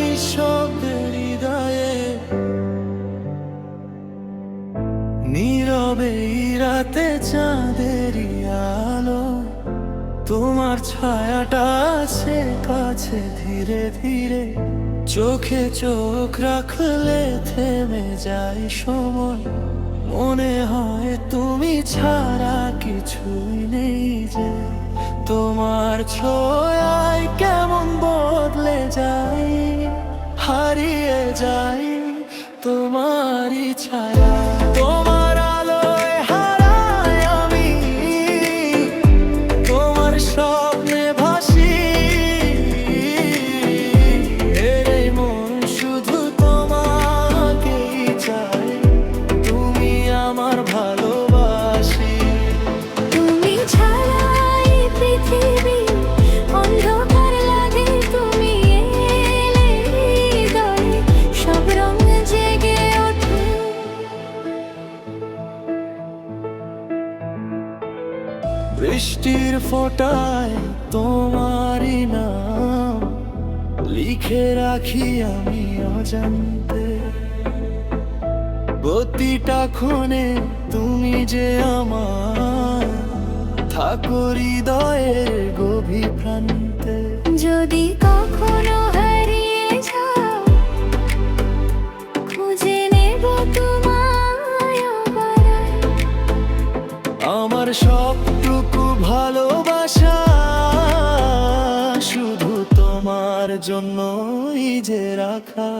নিঃশব্দে হৃদয়ে, নীরবে রাতে চাঁদেরই আলো, তোমার ছায়াটা আসে কাছে ধীরে ধীরে। চোখে চোখ রাখলে থেমে যায় সময়, মনে হয় তুমি ছাড়া কিছুই নেই যে। তোমার ছোঁয়ায় কেমন বদলে যাই, হারিয়ে যাই তোমারই ছায়া। তোমার আলোয় হারাই আমি, তোমার স্বপ্নে ভাসি, এই মন শুধু তোমাকেই চায়, তুমি আমার ভালোবাসি। তুমি ছাড়া এই পৃথিবী অন্ধকার লাগে, তুমি এলে হৃদয়ে সব রং জেগে ওঠে। বৃষ্টির ফোঁটায় তোমারই নাম লিখে রাখি আমি অজান্তে, প্রতিটা ক্ষণে তুমি যে আমার, থাকো হৃদয়ের গভীর প্রান্তে। যদি কখনো হারিয়ে যাও, খুঁজে নেব তোমায় আবার। আমার সবটুকু ভালোবাসা শুধু তোমার জন্যই যে রাখা।